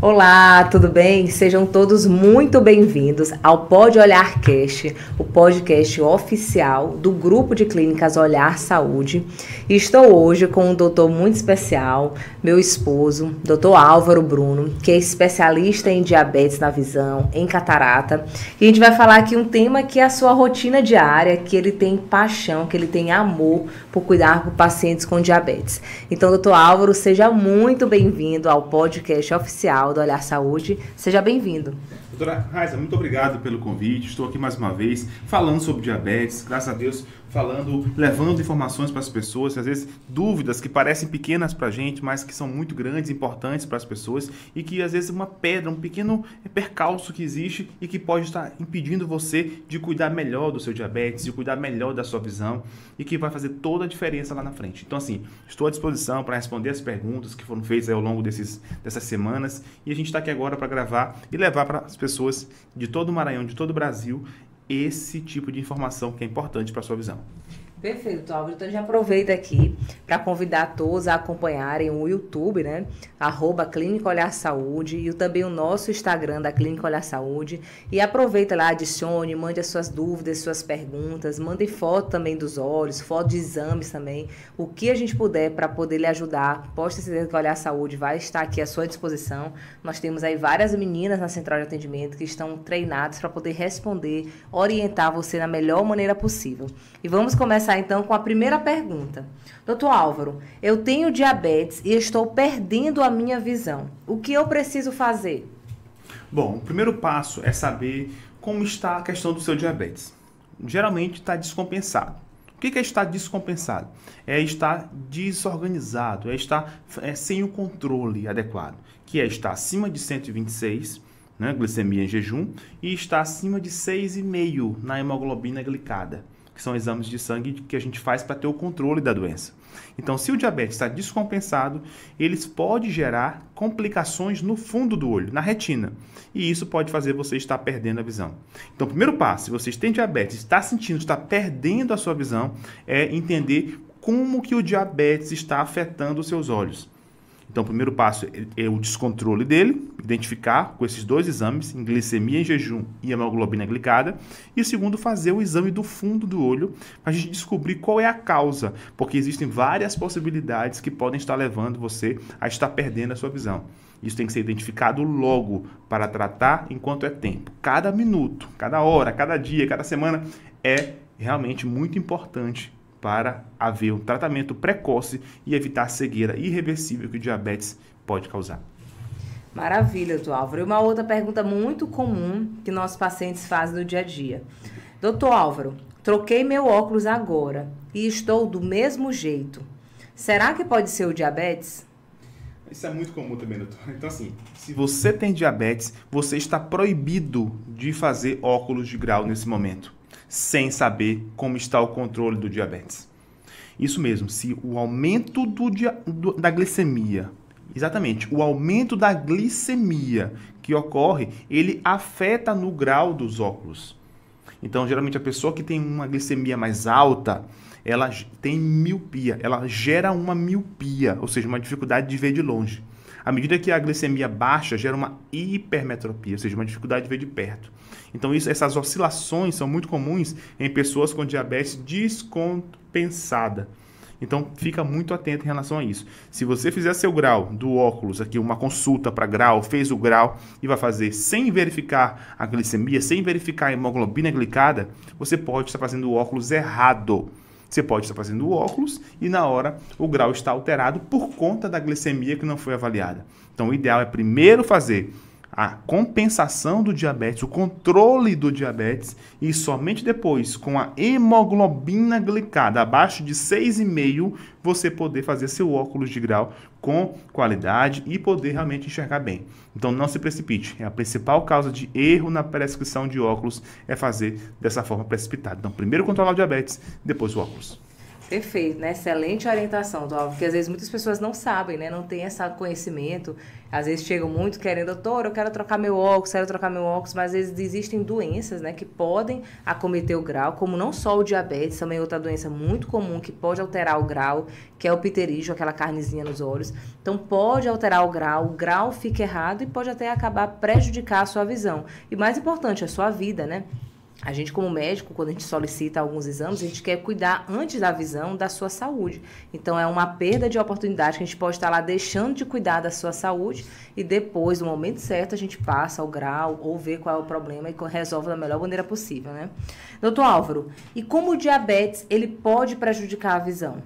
Olá, tudo bem? Sejam todos muito bem-vindos ao Pode Olhar Cast, o podcast oficial do Grupo de Clínicas Olhar Saúde. E estou hoje com um doutor muito especial, meu esposo, doutor Álvaro Bruno, que é especialista em diabetes na visão, em catarata. E a gente vai falar aqui um tema que é a sua rotina diária, que ele tem paixão, que ele tem amor por cuidar por pacientes com diabetes. Então, doutor Álvaro, seja muito bem-vindo ao podcast oficial do Olhar Saúde. Seja bem-vindo. Doutora Raiza, muito obrigado pelo convite. Estou aqui mais uma vez falando sobre diabetes, graças a Deus, levando informações para as pessoas, às vezes dúvidas que parecem pequenas para a gente, mas que são muito grandes, importantes para as pessoas e que às vezes uma pedra, um pequeno percalço que existe e que pode estar impedindo você de cuidar melhor do seu diabetes, de cuidar melhor da sua visão e que vai fazer toda a diferença lá na frente. Então assim, estou à disposição para responder as perguntas que foram feitas ao longo dessas semanas e a gente está aqui agora para gravar e levar para as pessoas de todo o Maranhão, de todo o Brasil, esse tipo de informação que é importante para a sua visão. Perfeito, Álvaro. Então, já aproveita aqui para convidar todos a acompanharem o YouTube, né? @Clínica Olhar Saúde e também o nosso Instagram da Clínica Olhar Saúde. E aproveita lá, adicione, mande as suas dúvidas, suas perguntas, mande foto também dos olhos, foto de exames também. O que a gente puder para poder lhe ajudar, pode ter certeza que o Olhar Saúde vai estar aqui à sua disposição. Nós temos aí várias meninas na central de atendimento que estão treinadas para poder responder, orientar você na melhor maneira possível. E vamos começar então com a primeira pergunta. Doutor Álvaro, eu tenho diabetes e estou perdendo a minha visão. O que eu preciso fazer? Bom, o primeiro passo é saber como está a questão do seu diabetes. Geralmente está descompensado. O que é estar descompensado? É estar desorganizado, é estar sem o controle adequado, que é estar acima de 126, né, glicemia em jejum, e estar acima de 6,5 na hemoglobina glicada, que são exames de sangue que a gente faz para ter o controle da doença. Então, se o diabetes está descompensado, eles podem gerar complicações no fundo do olho, na retina. E isso pode fazer você estar perdendo a visão. Então, o primeiro passo, se vocês têm diabetes, está sentindo, está perdendo a sua visão, é entender como que o diabetes está afetando os seus olhos. Então, o primeiro passo é o descontrole dele, identificar com esses dois exames, em glicemia em jejum e hemoglobina glicada. E o segundo, fazer o exame do fundo do olho, para a gente descobrir qual é a causa, porque existem várias possibilidades que podem estar levando você a estar perdendo a sua visão. Isso tem que ser identificado logo para tratar enquanto é tempo. Cada minuto, cada hora, cada dia, cada semana é realmente muito importante para haver um tratamento precoce e evitar a cegueira irreversível que o diabetes pode causar. Maravilha, doutor Álvaro. E uma outra pergunta muito comum que nossos pacientes fazem no dia a dia. Doutor Álvaro, troquei meu óculos agora e estou do mesmo jeito. Será que pode ser o diabetes? Isso é muito comum também, doutor. Então, assim, se você tem diabetes, você está proibido de fazer óculos de grau nesse momento, sem saber como está o controle do diabetes. Isso mesmo, se o aumento da glicemia, exatamente, o aumento da glicemia que ocorre, ele afeta no grau dos óculos. Então, geralmente, a pessoa que tem uma glicemia mais alta, ela tem miopia, ela gera uma miopia, ou seja, uma dificuldade de ver de longe. À medida que a glicemia baixa, gera uma hipermetropia, ou seja, uma dificuldade de ver de perto. Então, essas oscilações são muito comuns em pessoas com diabetes descompensada. Então, fica muito atento em relação a isso. Se você fizer seu grau do óculos, aqui uma consulta para grau, fez o grau e vai fazer sem verificar a glicemia, sem verificar a hemoglobina glicada, você pode estar fazendo o óculos errado. Você pode estar fazendo o óculos e na hora o grau está alterado por conta da glicemia que não foi avaliada. Então o ideal é primeiro fazer a compensação do diabetes, o controle do diabetes, e somente depois, com a hemoglobina glicada abaixo de 6,5, você poder fazer seu óculos de grau com qualidade e poder realmente enxergar bem. Então não se precipite. A principal causa de erro na prescrição de óculos é fazer dessa forma precipitada. Então primeiro controlar o diabetes, depois o óculos. Perfeito, né? Excelente orientação, Dólar, porque às vezes muitas pessoas não sabem, né? Não têm esse conhecimento. Às vezes chegam muito querendo, doutor, eu quero trocar meu óculos, mas às vezes existem doenças, né, que podem acometer o grau, como não só o diabetes, também outra doença muito comum que pode alterar o grau, que é o pterígio, aquela carnezinha nos olhos. Então pode alterar o grau fica errado e pode até acabar prejudicar a sua visão. E mais importante, a sua vida, né? A gente, como médico, quando a gente solicita alguns exames, a gente quer cuidar antes da visão da sua saúde. Então, é uma perda de oportunidade que a gente pode estar lá deixando de cuidar da sua saúde e depois, no momento certo, a gente passa o grau ou vê qual é o problema e resolve da melhor maneira possível, né? Doutor Álvaro, e como o diabetes, ele pode prejudicar a visão?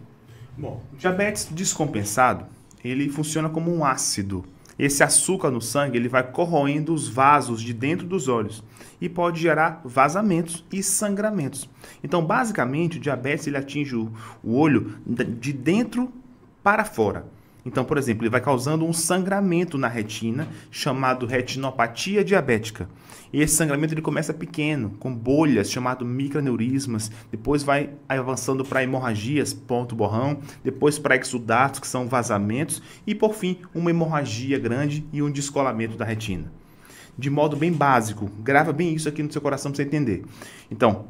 Bom, o diabetes descompensado, ele funciona como um ácido. Esse açúcar no sangue ele vai corroendo os vasos de dentro dos olhos e pode gerar vazamentos e sangramentos. Então, basicamente, o diabetes ele atinge o olho de dentro para fora. Então, por exemplo, ele vai causando um sangramento na retina, chamado retinopatia diabética. E esse sangramento ele começa pequeno, com bolhas, chamado microaneurismas, depois vai avançando para hemorragias, ponto borrão, depois para exudatos, que são vazamentos, e por fim, uma hemorragia grande e um descolamento da retina. De modo bem básico, grava bem isso aqui no seu coração para você entender. Então,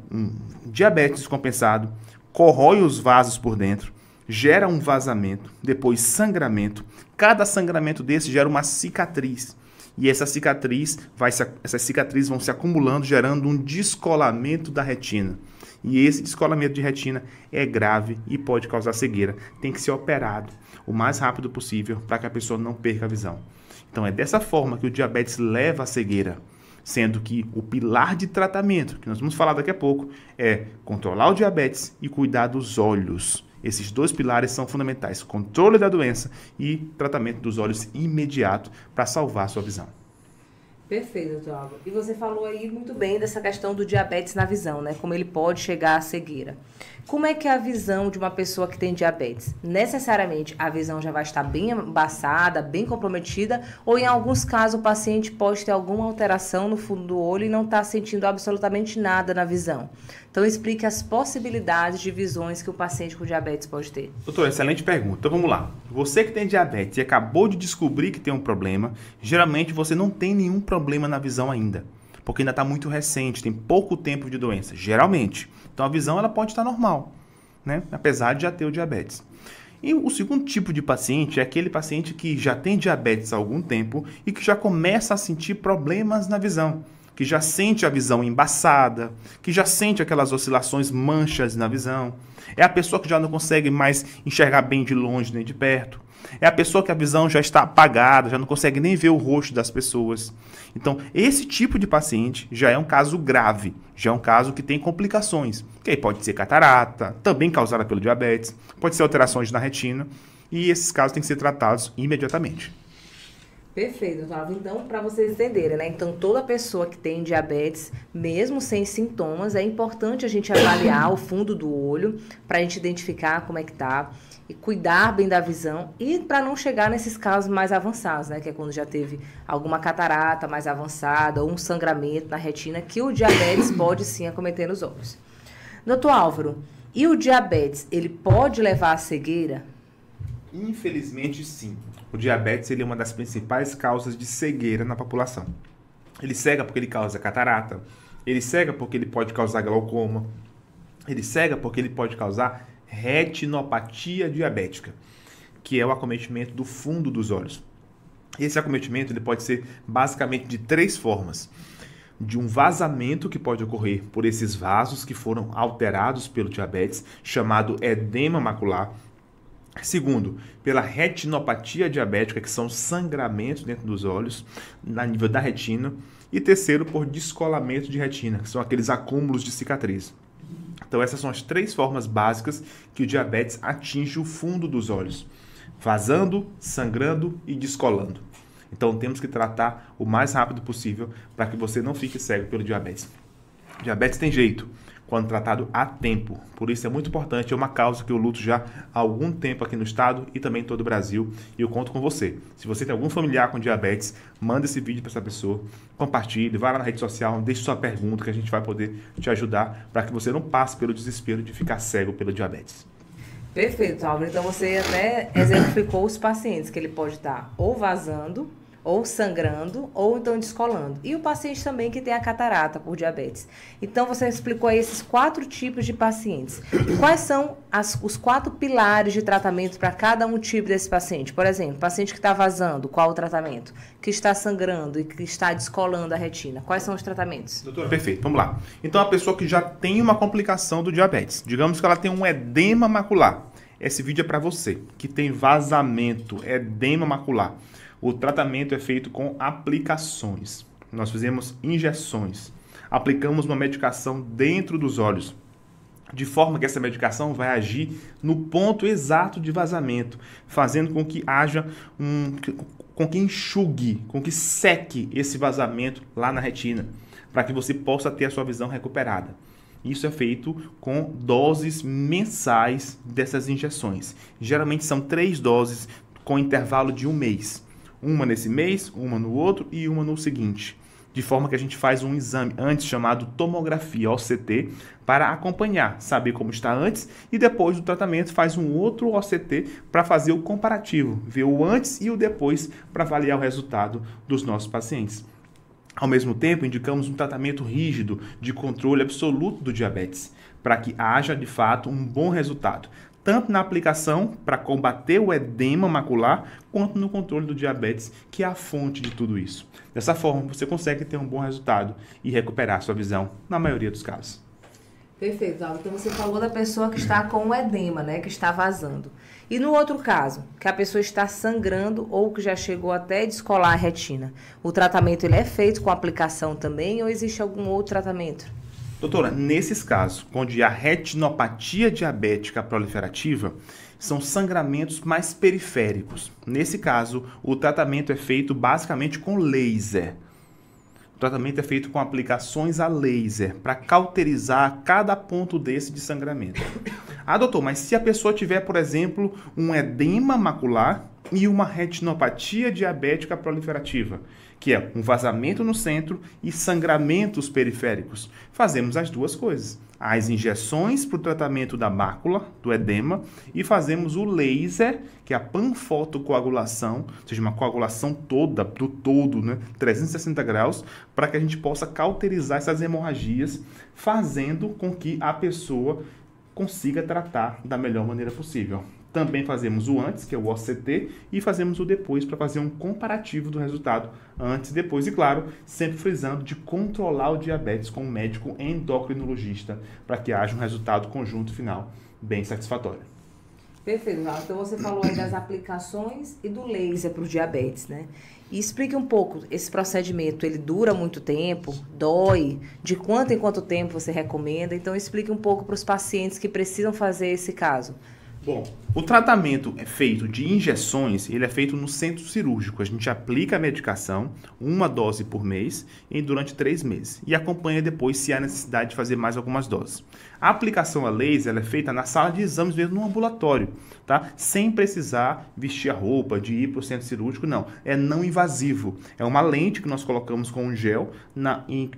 diabetes descompensado corrói os vasos por dentro, gera um vazamento, depois sangramento. Cada sangramento desse gera uma cicatriz. E essas cicatrizes vão se acumulando, gerando um descolamento da retina. E esse descolamento de retina é grave e pode causar cegueira. Tem que ser operado o mais rápido possível para que a pessoa não perca a visão. Então é dessa forma que o diabetes leva à cegueira. Sendo que o pilar de tratamento, que nós vamos falar daqui a pouco, é controlar o diabetes e cuidar dos olhos. Esses dois pilares são fundamentais, controle da doença e tratamento dos olhos imediato para salvar a sua visão. Perfeito, doutor Álvaro. E você falou aí muito bem dessa questão do diabetes na visão, né? Como ele pode chegar à cegueira. Como é que é a visão de uma pessoa que tem diabetes? Necessariamente a visão já vai estar bem embaçada, bem comprometida, ou em alguns casos o paciente pode ter alguma alteração no fundo do olho e não está sentindo absolutamente nada na visão. Então explique as possibilidades de visões que o paciente com diabetes pode ter. Doutor, excelente pergunta. Então vamos lá. Você que tem diabetes e acabou de descobrir que tem um problema, geralmente você não tem nenhum problema na visão ainda, porque ainda está muito recente, tem pouco tempo de doença, geralmente. Então a visão ela pode estar normal, né? Apesar de já ter o diabetes. E o segundo tipo de paciente é aquele paciente que já tem diabetes há algum tempo e que já começa a sentir problemas na visão, que já sente a visão embaçada, que já sente aquelas oscilações, manchas na visão. É a pessoa que já não consegue mais enxergar bem de longe nem de perto. É a pessoa que a visão já está apagada, já não consegue nem ver o rosto das pessoas. Então, esse tipo de paciente já é um caso grave, já é um caso que tem complicações, que aí pode ser catarata, também causada pelo diabetes, pode ser alterações na retina, e esses casos têm que ser tratados imediatamente. Perfeito, Otávio. Então, para vocês entenderem, né? Então, toda pessoa que tem diabetes, mesmo sem sintomas, é importante a gente avaliar o fundo do olho para a gente identificar como é que tá e cuidar bem da visão e para não chegar nesses casos mais avançados, né? Que é quando já teve alguma catarata mais avançada ou um sangramento na retina, que o diabetes pode sim acometer nos olhos. Doutor Álvaro, e o diabetes, ele pode levar à cegueira? Infelizmente, sim. O diabetes ele é uma das principais causas de cegueira na população. Ele cega porque ele causa catarata, ele cega porque ele pode causar glaucoma, ele cega porque ele pode causar retinopatia diabética, que é o acometimento do fundo dos olhos. Esse acometimento ele pode ser basicamente de três formas. De um vazamento que pode ocorrer por esses vasos que foram alterados pelo diabetes, chamado edema macular. Segundo, pela retinopatia diabética, que são sangramentos dentro dos olhos, a nível da retina. E terceiro, por descolamento de retina, que são aqueles acúmulos de cicatriz. Então essas são as três formas básicas que o diabetes atinge o fundo dos olhos. Vazando, sangrando e descolando. Então temos que tratar o mais rápido possível para que você não fique cego pelo diabetes. Diabetes tem jeito, quando tratado a tempo. Por isso é muito importante, é uma causa que eu luto já há algum tempo aqui no estado e também em todo o Brasil, e eu conto com você. Se você tem algum familiar com diabetes, manda esse vídeo para essa pessoa, compartilhe, vá lá na rede social, deixe sua pergunta que a gente vai poder te ajudar para que você não passe pelo desespero de ficar cego pelo diabetes. Perfeito, Álvaro. Então você até exemplificou os pacientes que ele pode estar ou vazando, ou sangrando, ou então descolando. E o paciente também que tem a catarata por diabetes. Então, você explicou aí esses 4 tipos de pacientes. Quais são os 4 pilares de tratamento para cada um tipo desse paciente? Por exemplo, paciente que está vazando, qual o tratamento? Que está sangrando e que está descolando a retina, quais são os tratamentos? Doutora, perfeito, vamos lá. Então, a pessoa que já tem uma complicação do diabetes, digamos que ela tem um edema macular. Esse vídeo é para você, que tem vazamento, edema macular. O tratamento é feito com aplicações. Nós fizemos injeções. Aplicamos uma medicação dentro dos olhos, de forma que essa medicação vai agir no ponto exato de vazamento, fazendo com que haja com que enxugue, com que seque esse vazamento lá na retina, para que você possa ter a sua visão recuperada. Isso é feito com doses mensais dessas injeções. Geralmente são 3 doses com intervalo de 1 mês. Uma nesse mês, uma no outro e uma no seguinte. De forma que a gente faz um exame antes chamado tomografia, OCT, para acompanhar, saber como está antes e depois do tratamento faz um outro OCT para fazer o comparativo, ver o antes e o depois para avaliar o resultado dos nossos pacientes. Ao mesmo tempo, indicamos um tratamento rígido de controle absoluto do diabetes, para que haja de fato um bom resultado, tanto na aplicação para combater o edema macular, quanto no controle do diabetes, que é a fonte de tudo isso. Dessa forma, você consegue ter um bom resultado e recuperar sua visão na maioria dos casos. Perfeito, Álvaro. Então você falou da pessoa que está com o edema, né, que está vazando. E no outro caso, que a pessoa está sangrando ou que já chegou até descolar a retina, o tratamento ele é feito com aplicação também ou existe algum outro tratamento? Doutora, nesses casos, onde a retinopatia diabética proliferativa, são sangramentos mais periféricos. Nesse caso, o tratamento é feito basicamente com laser. O tratamento é feito com aplicações a laser, para cauterizar cada ponto desse de sangramento. Ah, doutor, mas se a pessoa tiver, por exemplo, um edema macular e uma retinopatia diabética proliferativa, que é um vazamento no centro e sangramentos periféricos, fazemos as duas coisas. As injeções para o tratamento da mácula, do edema, e fazemos o laser, que é a panfotocoagulação, ou seja, uma coagulação toda, do todo, né, 360 graus, para que a gente possa cauterizar essas hemorragias, fazendo com que a pessoa consiga tratar da melhor maneira possível. Também fazemos o antes, que é o OCT, e fazemos o depois para fazer um comparativo do resultado antes e depois. E claro, sempre frisando de controlar o diabetes com um médico endocrinologista para que haja um resultado conjunto final bem satisfatório. Perfeito, então você falou aí das aplicações e do laser para o diabetes, né? E explique um pouco, esse procedimento, ele dura muito tempo, dói, de quanto em quanto tempo você recomenda? Então explique um pouco para os pacientes que precisam fazer esse caso. Bom, o tratamento é feito de injeções, ele é feito no centro cirúrgico. A gente aplica a medicação, 1 dose por mês, durante 3 meses. E acompanha depois se há necessidade de fazer mais algumas doses. A aplicação a laser ela é feita na sala de exames mesmo, no ambulatório, tá? Sem precisar vestir a roupa, de ir para o centro cirúrgico, não. É não invasivo. É uma lente que nós colocamos com um gel,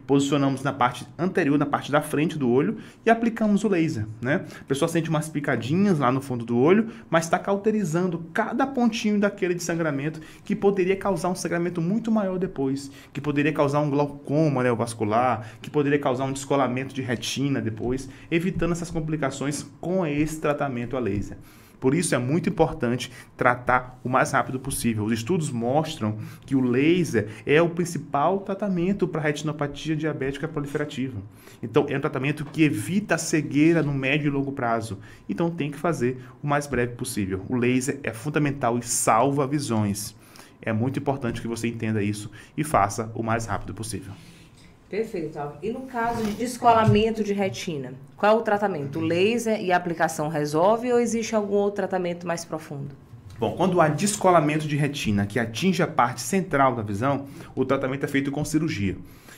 posicionamos na parte anterior, na parte da frente do olho e aplicamos o laser, né? A pessoa sente umas picadinhas lá no fundo do olho, mas está cauterizando cada pontinho daquele de sangramento que poderia causar um sangramento muito maior depois, que poderia causar um glaucoma neovascular, que poderia causar um descolamento de retina depois, evitando essas complicações com esse tratamento a laser. Por isso é muito importante tratar o mais rápido possível. Os estudos mostram que o laser é o principal tratamento para a retinopatia diabética proliferativa. Então, é um tratamento que evita a cegueira no médio e longo prazo. Então, tem que fazer o mais breve possível. O laser é fundamental e salva visões. É muito importante que você entenda isso e faça o mais rápido possível. Perfeito, Álvaro. E no caso de descolamento de retina, qual é o tratamento? O laser e a aplicação resolve ou existe algum outro tratamento mais profundo? Bom, quando há descolamento de retina que atinge a parte central da visão, o tratamento é feito com cirurgia.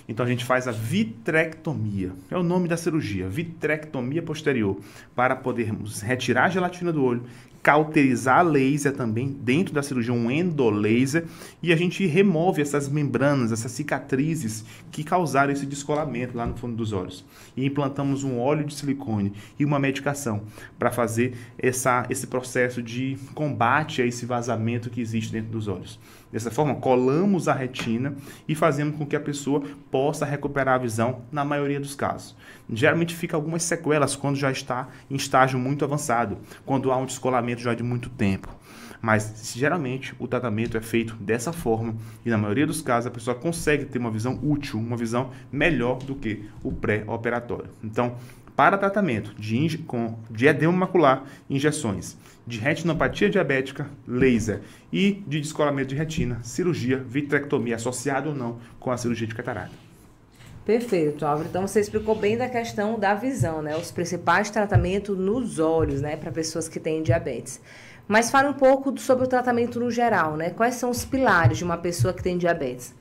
Então a gente faz a vitrectomia, é o nome da cirurgia, vitrectomia posterior, para podermos retirar a gelatina do olho, cauterizar a laser também, dentro da cirurgia um endolaser, e a gente remove essas membranas, essas cicatrizes que causaram esse descolamento lá no fundo dos olhos. E implantamos um óleo de silicone e uma medicação para fazer esse processo de combate a esse vazamento que existe dentro dos olhos. Dessa forma, colamos a retina e fazemos com que a pessoa possa recuperar a visão na maioria dos casos. Geralmente fica algumas sequelas quando já está em estágio muito avançado, quando há um descolamento já de muito tempo. Mas geralmente o tratamento é feito dessa forma e na maioria dos casos a pessoa consegue ter uma visão útil, uma visão melhor do que o pré-operatório. Então, para tratamento de edema macular, injeções, de retinopatia diabética, laser e de descolamento de retina, cirurgia, vitrectomia, associado ou não com a cirurgia de catarata. Perfeito, Álvaro. Então você explicou bem da questão da visão, né? Os principais tratamentos nos olhos, né? Para pessoas que têm diabetes. Mas fala um pouco sobre o tratamento no geral, né? Quais são os pilares de uma pessoa que tem diabetes?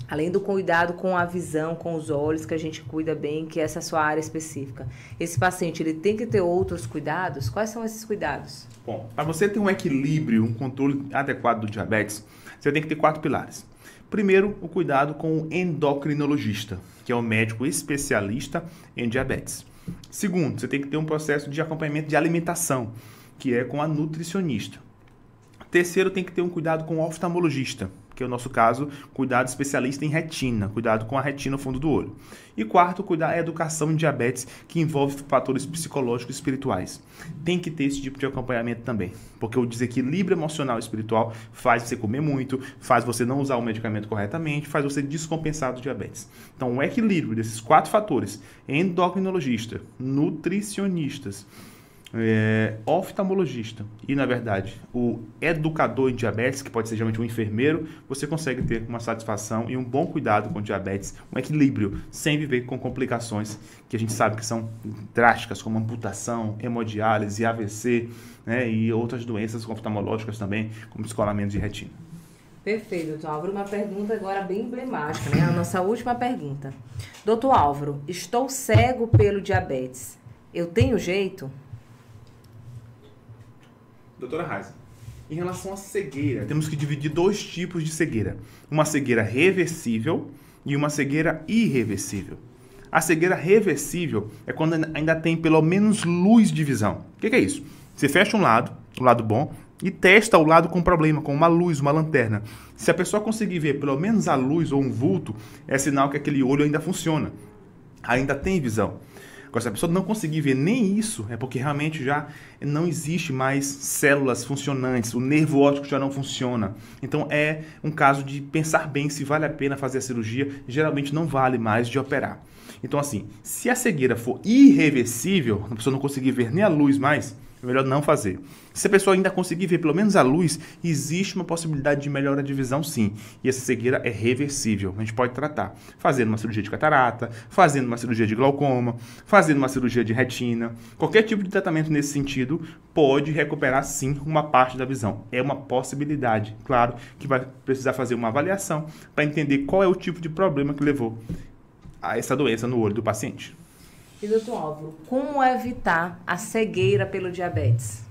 Além do cuidado com a visão, com os olhos, que a gente cuida bem, que essa é a sua área específica. Esse paciente, ele tem que ter outros cuidados? Quais são esses cuidados? Bom, para você ter um equilíbrio, um controle adequado do diabetes, você tem que ter 4 pilares. Primeiro, o cuidado com o endocrinologista, que é o médico especialista em diabetes. Segundo, você tem que ter um processo de acompanhamento de alimentação, que é com a nutricionista. Terceiro, tem que ter um cuidado com o oftalmologista, que é o nosso caso, cuidado especialista em retina, cuidado com a retina no fundo do olho. E quarto, cuidar a educação em diabetes, que envolve fatores psicológicos e espirituais. Tem que ter esse tipo de acompanhamento também, porque o desequilíbrio emocional e espiritual faz você comer muito, faz você não usar o medicamento corretamente, faz você descompensar do diabetes. Então, o equilíbrio desses 4 fatores, endocrinologista, nutricionistas, oftalmologista e, na verdade, o educador em diabetes, que pode ser geralmente um enfermeiro, você consegue ter uma satisfação e um bom cuidado com diabetes, um equilíbrio, sem viver com complicações que a gente sabe que são drásticas, como amputação, hemodiálise, AVC, né, e outras doenças oftalmológicas também, como descolamento de retina. Perfeito, doutor Álvaro. Uma pergunta agora bem emblemática, né? A nossa última pergunta. Doutor Álvaro, estou cego pelo diabetes. Eu tenho jeito? Doutora Raiza, em relação à cegueira, temos que dividir 2 tipos de cegueira. Uma cegueira reversível e uma cegueira irreversível. A cegueira reversível é quando ainda tem pelo menos luz de visão. O que é isso? Você fecha um lado, o lado bom, e testa o lado com problema, com uma luz, uma lanterna. Se a pessoa conseguir ver pelo menos a luz ou um vulto, é sinal que aquele olho ainda funciona, ainda tem visão. Agora, se a pessoa não conseguir ver nem isso, é porque realmente já não existe mais células funcionantes, o nervo óptico já não funciona. Então, é um caso de pensar bem se vale a pena fazer a cirurgia. Geralmente não vale mais de operar. Então, assim, se a cegueira for irreversível, a pessoa não conseguir ver nem a luz mais, é melhor não fazer. Se a pessoa ainda conseguir ver pelo menos a luz, existe uma possibilidade de melhora de visão, sim. E essa cegueira é reversível. A gente pode tratar fazendo uma cirurgia de catarata, fazendo uma cirurgia de glaucoma, fazendo uma cirurgia de retina. Qualquer tipo de tratamento nesse sentido pode recuperar, sim, uma parte da visão. É uma possibilidade. Claro que vai precisar fazer uma avaliação para entender qual é o tipo de problema que levou a essa doença no olho do paciente. E, doutor Álvaro, como evitar a cegueira pelo diabetes?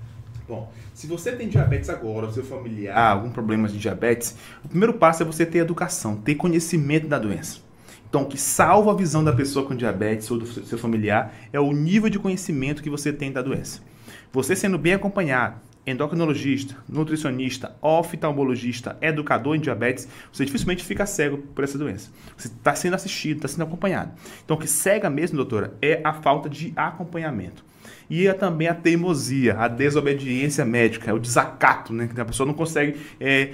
Bom, se você tem diabetes agora, seu familiar, algum problema de diabetes, o primeiro passo é você ter educação, ter conhecimento da doença. Então, o que salva a visão da pessoa com diabetes ou do seu familiar é o nível de conhecimento que você tem da doença. Você sendo bem acompanhado, endocrinologista, nutricionista, oftalmologista, educador em diabetes, você dificilmente fica cego por essa doença. Você está sendo assistido, está sendo acompanhado. Então, o que cega mesmo, doutora, é a falta de acompanhamento. E é também a teimosia, a desobediência médica, é o desacato, né? Que a pessoa não consegue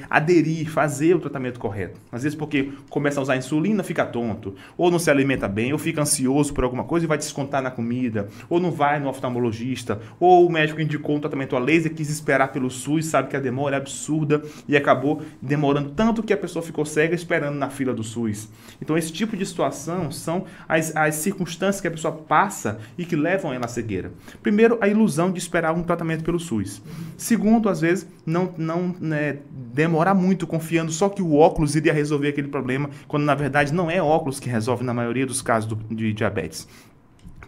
aderir, fazer o tratamento correto. Às vezes porque começa a usar insulina, fica tonto, ou não se alimenta bem, ou fica ansioso por alguma coisa e vai descontar na comida, ou não vai no oftalmologista, ou o médico indicou um tratamento a laser, quis esperar pelo SUS, sabe que a demora é absurda e acabou demorando tanto que a pessoa ficou cega esperando na fila do SUS. Então esse tipo de situação são as circunstâncias que a pessoa passa e que levam ela à cegueira. Primeiro, a ilusão de esperar um tratamento pelo SUS. Segundo, às vezes, não demorar muito confiando só que o óculos iria resolver aquele problema, quando na verdade não é óculos que resolve na maioria dos casos de diabetes.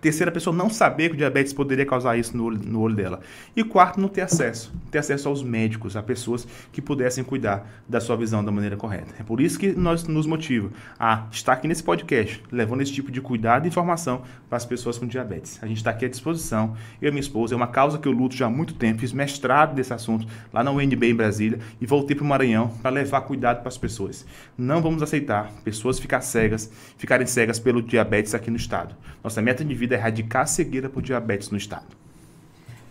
Terceira, a pessoa não saber que o diabetes poderia causar isso no olho dela. E quarto, não ter acesso. Ter acesso aos médicos, a pessoas que pudessem cuidar da sua visão da maneira correta. É por isso que nos motiva a estar aqui nesse podcast, levando esse tipo de cuidado e informação para as pessoas com diabetes. A gente está aqui à disposição. Eu e minha esposa, é uma causa que eu luto já há muito tempo. Fiz mestrado desse assunto lá na UNB em Brasília e voltei para o Maranhão para levar cuidado para as pessoas. Não vamos aceitar pessoas ficarem cegas pelo diabetes aqui no estado. Nossa meta de vida é erradicar a cegueira por diabetes no estado.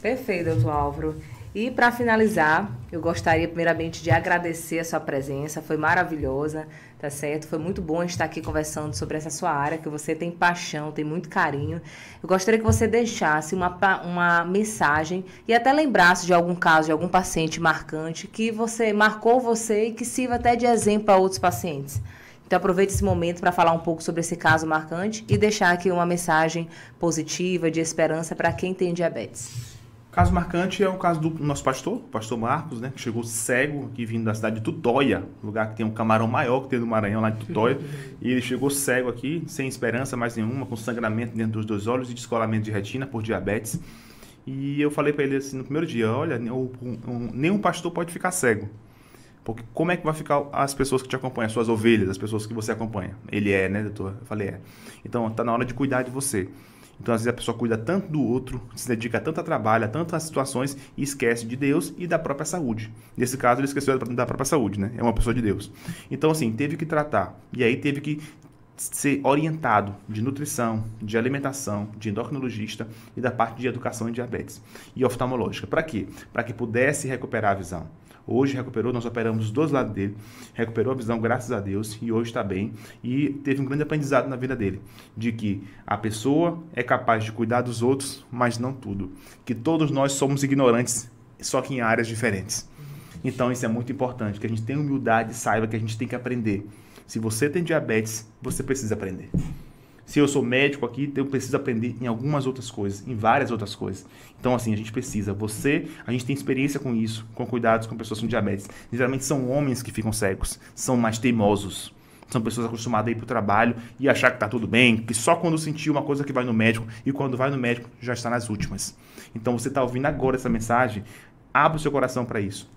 Perfeito, doutor Álvaro. E para finalizar, eu gostaria primeiramente de agradecer a sua presença, foi maravilhosa, tá certo? Foi muito bom estar aqui conversando sobre essa sua área, que você tem paixão, tem muito carinho. Eu gostaria que você deixasse uma mensagem e até lembrasse de algum caso, de algum paciente marcante que marcou você e que sirva até de exemplo para outros pacientes. Então aproveite esse momento para falar um pouco sobre esse caso marcante e deixar aqui uma mensagem positiva, de esperança para quem tem diabetes. Caso marcante é o caso do nosso pastor Marcos, né, que chegou cego aqui vindo da cidade de Tutóia, lugar que tem um camarão maior que tem no Maranhão, lá de Tutóia, e ele chegou cego aqui, sem esperança mais nenhuma, com sangramento dentro dos dois olhos e descolamento de retina por diabetes. E eu falei para ele assim no primeiro dia, olha, nenhum pastor pode ficar cego. Porque como é que vai ficar as pessoas que te acompanham, as suas ovelhas, as pessoas que você acompanha? Ele é, né, doutor? Eu falei, é. Então, tá na hora de cuidar de você. Então, às vezes, a pessoa cuida tanto do outro, se dedica tanto a trabalho, a tantas situações, e esquece de Deus e da própria saúde. Nesse caso, ele esqueceu da própria saúde, né? É uma pessoa de Deus. Então, assim, teve que tratar. E aí, teve que ser orientado de nutrição, de alimentação, de endocrinologista e da parte de educação em diabetes. E oftalmológica. Para quê? Para que pudesse recuperar a visão. Hoje recuperou, nós operamos os dois lados dele, recuperou a visão, graças a Deus, e hoje está bem. E teve um grande aprendizado na vida dele, de que a pessoa é capaz de cuidar dos outros, mas não tudo. Que todos nós somos ignorantes, só que em áreas diferentes. Então isso é muito importante, que a gente tenha humildade e saiba que a gente tem que aprender. Se você tem diabetes, você precisa aprender. Se eu sou médico aqui, eu preciso aprender em algumas outras coisas, em várias outras coisas. Então, assim, a gente precisa. A gente tem experiência com isso, com cuidados com pessoas com diabetes. Geralmente são homens que ficam cegos, são mais teimosos. São pessoas acostumadas a ir para o trabalho e achar que está tudo bem, que só quando sentir uma coisa que vai no médico, e quando vai no médico já está nas últimas. Então, você está ouvindo agora essa mensagem, abre o seu coração para isso.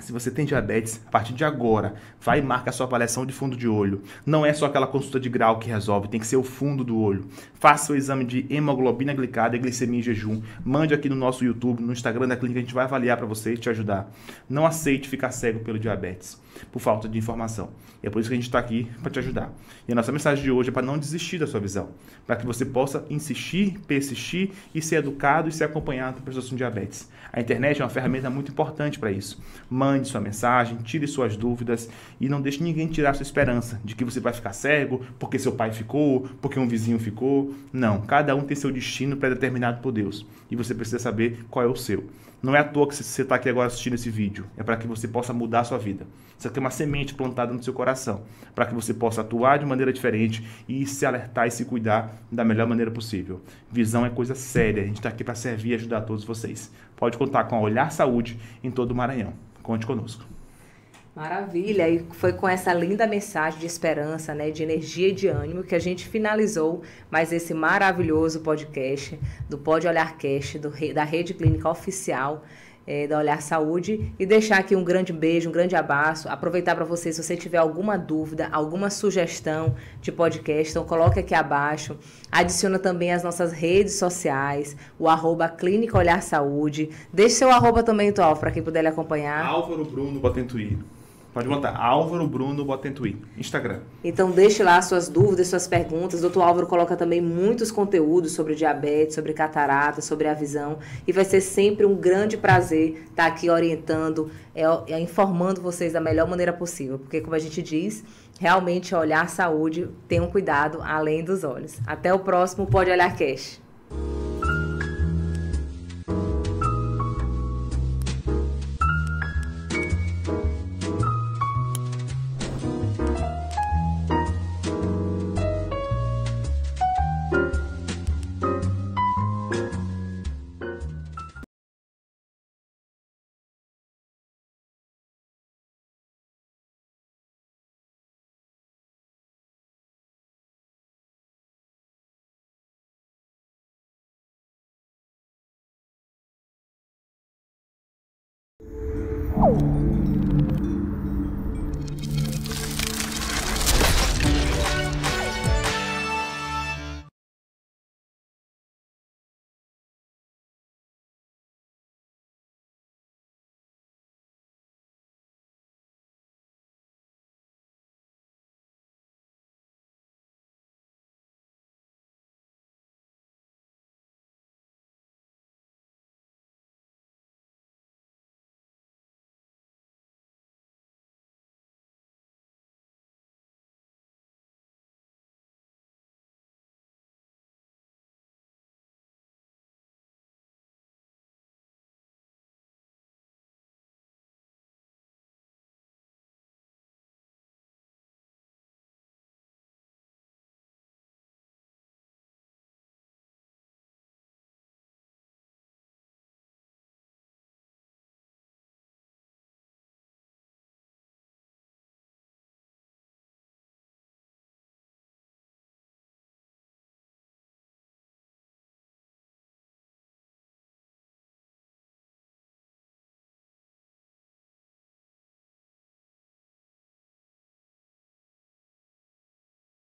Se você tem diabetes, a partir de agora, vai e marca a sua avaliação de fundo de olho. Não é só aquela consulta de grau que resolve, tem que ser o fundo do olho. Faça o exame de hemoglobina glicada e glicemia em jejum. Mande aqui no nosso YouTube, no Instagram da clínica, a gente vai avaliar para você e te ajudar. Não aceite ficar cego pelo diabetes, por falta de informação. E é por isso que a gente está aqui para te ajudar. E a nossa mensagem de hoje é para não desistir da sua visão, para que você possa insistir, persistir e ser educado e ser acompanhado por pessoas com diabetes. A internet é uma ferramenta muito importante para isso. Mande sua mensagem, tire suas dúvidas e não deixe ninguém tirar sua esperança de que você vai ficar cego porque seu pai ficou, porque um vizinho ficou. Não, cada um tem seu destino pré-determinado por Deus e você precisa saber qual é o seu. Não é à toa que você está aqui agora assistindo esse vídeo, é para que você possa mudar a sua vida. Você tem uma semente plantada no seu coração, para que você possa atuar de maneira diferente e se alertar e se cuidar da melhor maneira possível. Visão é coisa séria, a gente está aqui para servir e ajudar todos vocês. Pode contar com a Olhar Saúde em todo o Maranhão. Conte conosco. Maravilha, e foi com essa linda mensagem de esperança, né, de energia e de ânimo que a gente finalizou mais esse maravilhoso podcast do Pode Olhar Cast, da Rede Clínica Oficial da Olhar Saúde, e deixar aqui um grande beijo, um grande abraço, aproveitar para você, se você tiver alguma dúvida, alguma sugestão de podcast, então coloque aqui abaixo, adiciona também as nossas redes sociais, o @Clínica Olhar Saúde, deixe seu @ também, Tual, para quem puder lhe acompanhar. Álvaro Bruno Botentuí. Pode botar, Álvaro Bruno Botentuí, Instagram. Então deixe lá suas dúvidas, suas perguntas. O Dr. Álvaro coloca também muitos conteúdos sobre diabetes, sobre catarata, sobre a visão. E vai ser sempre um grande prazer estar aqui orientando, informando vocês da melhor maneira possível. Porque, como a gente diz, realmente Olhar Saúde tem um cuidado além dos olhos. Até o próximo Pode Olhar Cast. Tchau!